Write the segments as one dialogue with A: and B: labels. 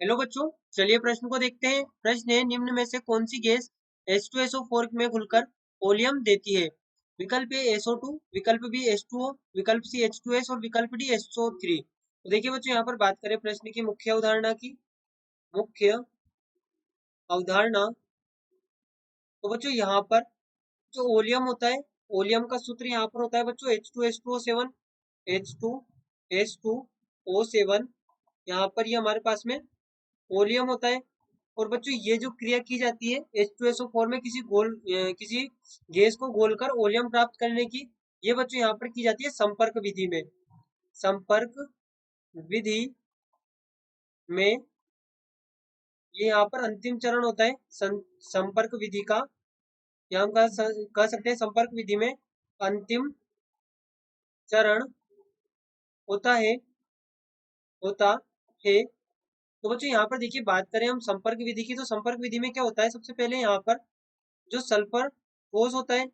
A: Hello बच्चों, चलिए प्रश्न को देखते हैं। प्रश्न है, निम्न में से कौन सी गैस H2SO4 में घुलकर ओलियम देती है? विकल्प ए SO2, विकल्प बी H2O, विकल्प सी H2S और विकल्प डी SO3। तो देखिए बच्चों, यहाँ पर बात करें प्रश्न की मुख्य अवधारणा की। मुख्य अवधारणा, तो बच्चों यहाँ पर जो ओलियम होता है, ओलियम का सूत्र यहाँ पर होता है बच्चों H2H2O7, H2H2O7। यहाँ पर ये हमारे पास में ओलियम होता है। और बच्चों ये जो क्रिया की जाती है H2SO4 में किसी गैस को घोलकर ओलियम प्राप्त करने की, ये बच्चों यहाँ पर की जाती है संपर्क विधि में। संपर्क विधि में ये यहाँ पर अंतिम चरण होता है संपर्क विधि का। यहाँ हम कह सकते हैं संपर्क विधि में अंतिम चरण होता है। तो बच्चों यहाँ पर देखिए, बात करें हम संपर्क विधि की, तो संपर्क विधि में क्या होता है, सबसे पहले यहाँ पर जो सल्फर ठोस होता है,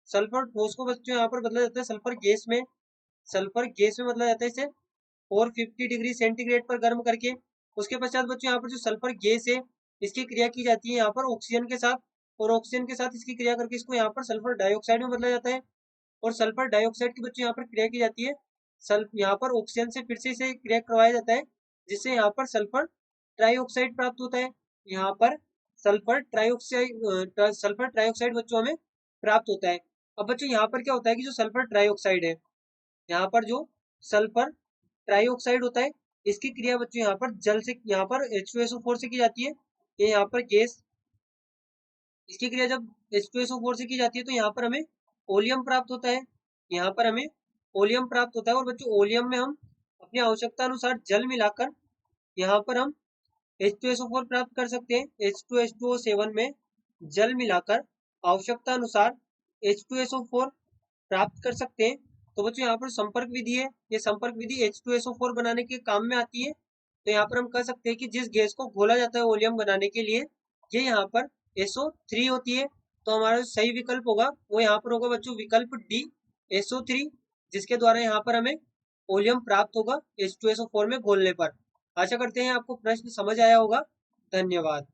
A: सल्फर ठोस को बच्चों यहाँ पर बदला जाता है सल्फर गैस में बदला जाता है इसे 450 डिग्री सेंटीग्रेड पर गर्म करके। उसके पश्चात बच्चों यहाँ पर जो सल्फर गैस है, इसकी क्रिया की जाती है यहाँ पर ऑक्सीजन के साथ, और ऑक्सीजन के साथ इसकी क्रिया करके इसको यहाँ पर सल्फर डाइऑक्साइड में बदला जाता है। और सल्फर डाइऑक्साइड की बच्चों यहाँ पर क्रिया की जाती है, यहाँ पर ऑक्सीजन से फिर से इसे क्रिया करवाया जाता है, जिससे यहाँ पर सल्फर ट्राइऑक्साइड प्राप्त होता है। यहाँ पर सल्फर ट्राइऑक्साइड बच्चों हमें प्राप्त होता है। अब बच्चों यहाँ पर क्या होता है कि जो सल्फर ट्राइऑक्साइड है, यहाँ पर जो सल्फर ट्राइऑक्साइड होता है, इसकी क्रिया बच्चों यहाँ पर जल से, यहाँ पर H2SO4 से की जाती है। ये यहाँ पर गैस, इसकी क्रिया जब H2SO4 से की जाती है तो यहाँ पर हमें ओलियम प्राप्त होता है। यहाँ पर हमें ओलियम प्राप्त होता है। और बच्चों ओलियम में हम अपनी आवश्यकता अनुसार जल मिलाकर यहाँ पर हम H2SO4 प्राप्त कर सकते हैं। H2H2O7 में जल मिलाकर आवश्यकता अनुसार H2SO4 प्राप्त कर सकते हैं। तो बच्चों यहाँ पर संपर्क विधि है, ये संपर्क विधि H2SO4 बनाने के काम में आती है। तो यहाँ पर हम कह सकते हैं कि जिस गैस को घोला जाता है ओलियम बनाने के लिए, ये यहाँ पर SO3 होती है। तो हमारा जो सही विकल्प होगा वो यहाँ पर होगा बच्चों विकल्प डी SO3, जिसके द्वारा यहाँ पर हमें ओलियम प्राप्त होगा H2SO4 में घोलने पर। आशा करते हैं आपको प्रश्न समझ आया होगा। धन्यवाद।